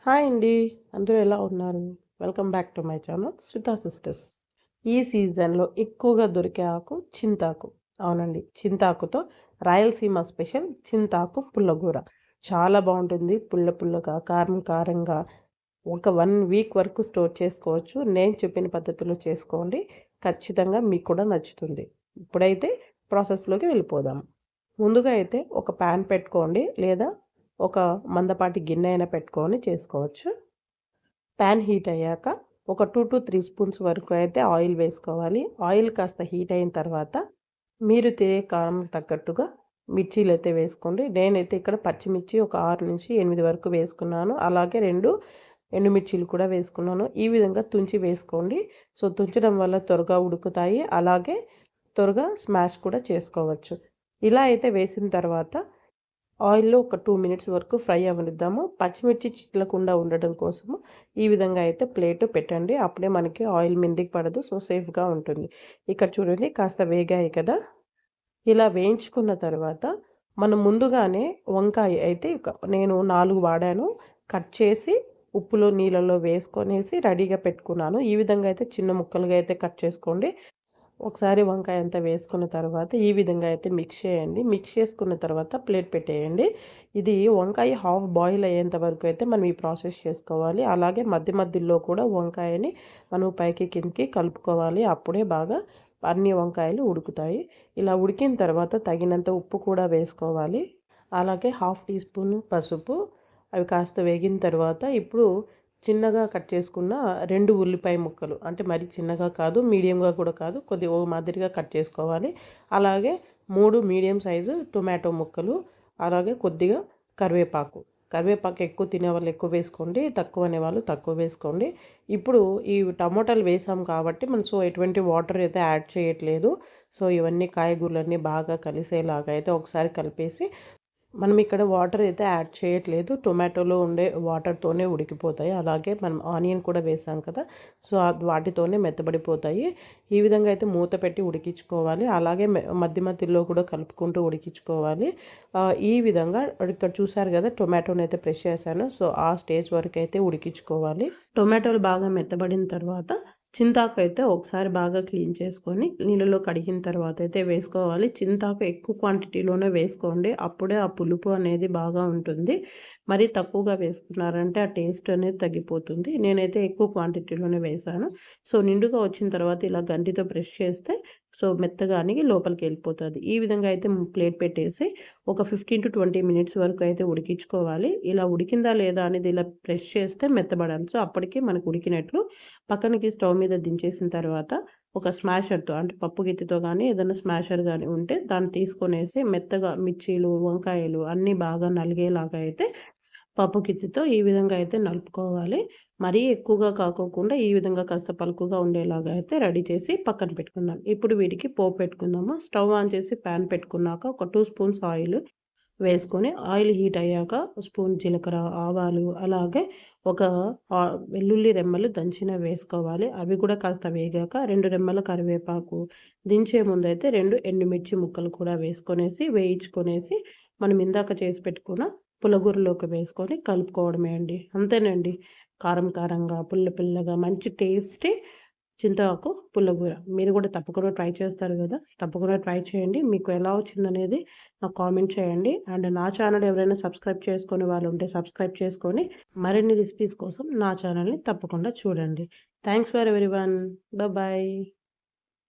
Hi అండి. అందరూ ఎలా ఉన్నారు? Welcome back to my channel Shweta sisters. ఈ సీజన్‌లో ఎక్కువగా దొరికే ఆకు చింతాకు. అవునండి. చింతాకుతో రాయలసీమ స్పెషల్ చింతాకు పుల్లగూర. చాలా బావుంటుంది. పుల్ల పుల్లగా, కారం కారంగా ఒక 1 వీక్ వరకు స్టోర్ చేసుకోవచ్చు. నేను చెప్పిన పద్ధతిలో చేసుకోండి. ఖచ్చితంగా మీకు కూడా నచ్చుతుంది. ఇప్పుడైతే ప్రాసెస్‌లోకి వెళ్ళిపోదాం. ముందుగా అయితే ఒక పాన్ పెట్టుకోండి, లేదా ఒక మందపాటి గిన్నె అయినా పెట్టుకొని చేసుకోవచ్చు. ప్యాన్ హీట్ అయ్యాక ఒక 2-3 స్పూన్స్ వరకు అయితే ఆయిల్ వేసుకోవాలి. ఆయిల్ కాస్త హీట్ అయిన తర్వాత మీరు తినే కారం తగ్గట్టుగా మిర్చీలు అయితే వేసుకోండి. నేనైతే ఇక్కడ పచ్చిమిర్చి ఒక 6-8 వరకు వేసుకున్నాను. అలాగే 2 ఎండుమిర్చీలు కూడా వేసుకున్నాను. ఈ విధంగా తుంచి వేసుకోండి. సో తుంచడం వల్ల త్వరగా ఉడుకుతాయి. అలాగే త్వరగా స్మాష్ కూడా చేసుకోవచ్చు. ఇలా అయితే వేసిన తర్వాత ఆయిల్‌లో ఒక 2 మినిట్స్ వరకు ఫ్రై అవ్వనిద్దాము. పచ్చిమిర్చి చిట్లకుండా ఉండడం కోసము ఈ విధంగా అయితే ప్లేట్ పెట్టండి. అప్పుడే మనకి ఆయిల్ మీదకి పడదు. సో సేఫ్‌గా ఉంటుంది. ఇక్కడ చూడండి కాస్త వేగాయి కదా! ఇలా వేయించుకున్న తర్వాత మనం ముందుగానే వంకాయ అయితే నేను 4 వాడాను. కట్ చేసి ఉప్పులో, నీళ్ళలో వేసుకొనేసి రెడీగా పెట్టుకున్నాను. ఈ విధంగా అయితే చిన్న ముక్కలుగా అయితే కట్ చేసుకోండి. ఒకసారి వంకాయ అంతా వేసుకున్న తర్వాత ఈ విధంగా అయితే మిక్స్ చేయండి. మిక్స్ చేసుకున్న తర్వాత ప్లేట్ పెట్టేయండి. ఇది వంకాయ హాఫ్ బాయిల్ అయ్యేంత వరకు అయితే మనం ఈ ప్రాసెస్ చేసుకోవాలి. అలాగే మధ్య మధ్యలో కూడా వంకాయని మనం పైకి కిందకి కలుపుకోవాలి. అప్పుడే బాగా అన్ని వంకాయలు ఉడుకుతాయి. ఇలా ఉడికిన తర్వాత తగినంత ఉప్పు కూడా వేసుకోవాలి. అలాగే హాఫ్ టీ స్పూన్ పసుపు. అవి కాస్త వేగిన తర్వాత ఇప్పుడు చిన్నగా కట్ చేసుకున్న 2 ఉల్లిపాయ ముక్కలు, అంటే మరి చిన్నగా కాదు, మీడియంగా కూడా కాదు, కొద్దిగా ఓ మాదిరిగా కట్ చేసుకోవాలి. అలాగే 3 మీడియం సైజు టొమాటో ముక్కలు, అలాగే కొద్దిగా కరివేపాకు. కరివేపాకు ఎక్కువ తినేవాళ్ళు ఎక్కువ వేసుకోండి, తక్కువ అనేవాళ్ళు తక్కువ వేసుకోండి. ఇప్పుడు ఈ టమోటాలు వేసాం కాబట్టి మనం ఎటువంటి వాటర్ అయితే యాడ్ చేయట్లేదు. సో ఇవన్నీ కాయగూరలన్నీ బాగా కలిసేలాగా అయితే ఒకసారి కలిపేసి మనం ఇక్కడ వాటర్ అయితే యాడ్ చేయట్లేదు. టొమాటోలో ఉండే వాటర్తోనే ఉడికిపోతాయి. అలాగే మనం ఆనియన్ కూడా వేసాం కదా! సో వాటితోనే మెత్తబడిపోతాయి. ఈ విధంగా అయితే మూత పెట్టి ఉడికించుకోవాలి. అలాగే మధ్య మధ్యలో కూడా కలుపుకుంటూ ఉడికించుకోవాలి. ఈ విధంగా ఇక్కడ చూసారు కదా! టొమాటోని అయితే ప్రెస్ చేశాను. సో ఆ స్టేజ్ వరకు అయితే ఉడికించుకోవాలి. టొమాటోలు బాగా మెత్తబడిన తర్వాత చింతాకు అయితే ఒకసారి బాగా క్లీన్ చేసుకొని నీళ్ళలో కడిగిన తర్వాత అయితే వేసుకోవాలి. చింతాకు ఎక్కువ క్వాంటిటీలోనే వేసుకోండి. అప్పుడే ఆ పులుపు అనేది బాగా ఉంటుంది. మరి తక్కువగా వేసుకున్నారంటే ఆ టేస్ట్ అనేది తగ్గిపోతుంది. నేనైతే ఎక్కువ క్వాంటిటీలోనే వేశాను. సో నిండుగా వచ్చిన తర్వాత ఇలా గంటితో ప్రెస్ చేస్తే సో మెత్తగా అణిగి లోపలికి వెళ్ళిపోతుంది. ఈ విధంగా అయితే ప్లేట్ పెట్టేసి ఒక 15-20 మినిట్స్ వరకు అయితే ఉడికించుకోవాలి. ఇలా ఉడికిందా లేదా అనేది ఇలా ప్రెస్ చేస్తే మెత్తబడాలి. సో అప్పటికి మనకు ఉడికినట్లు. పక్కనకి స్టవ్ మీద దించేసిన తర్వాత ఒక స్మాషర్‌తో, అంటే పప్పు గిత్తెతో గానీ ఏదైనా స్మాషర్ గానీ ఉంటే దాన్ని తీసుకొనేసి మెత్తగా మిర్చీలు, వంకాయలు అన్నీ బాగా నలిగేలాగా అయితే పప్పు గిత్తెతో ఈ విధంగా అయితే నలుపుకోవాలి. మరీ ఎక్కువగా కాకోకుండా ఈ విధంగా కాస్త పలుకుగా ఉండేలాగా అయితే రెడీ చేసి పక్కన పెట్టుకుందాం. ఇప్పుడు వీటికి పోపు పెట్టుకుందాము. స్టవ్ ఆన్ చేసి పాన్ పెట్టుకున్నాక ఒక 2 స్పూన్స్ ఆయిల్ వేసుకొని ఆయిల్ హీట్ అయ్యాక స్పూన్ జీలకర్ర, ఆవాలు, అలాగే ఒక వెల్లుల్లి రెమ్మలు దంచినవి వేసుకోవాలి. అవి కూడా కాస్త వేగాక 2 రెమ్మల కరివేపాకు, దించే ముందైతే 2 ఎండుమిర్చి ముక్కలు కూడా వేసుకొనేసి వేయించుకొనేసి మనం ఇందాక చేసి పెట్టుకున్న పులగూరలోకి వేసుకొని కలుపుకోవడమే అండి. అంతేనండి. కారం కారంగా, పుల్ల పుల్లగా మంచి టేస్టీ చింతాకు పుల్లగూర. మీరు కూడా తప్పకుండా ట్రై చేస్తారు కదా! తప్పకుండా ట్రై చేయండి. మీకు ఎలా వచ్చిందనేది నాకు కామెంట్ చేయండి. అండ్ నా ఛానల్ ఎవరైనా సబ్స్క్రైబ్ చేసుకునే వాళ్ళు ఉంటే సబ్స్క్రైబ్ చేసుకొని మరిన్ని రెసిపీస్ కోసం నా ఛానల్‌ని తప్పకుండా చూడండి. Thanks for everyone. బాయ్.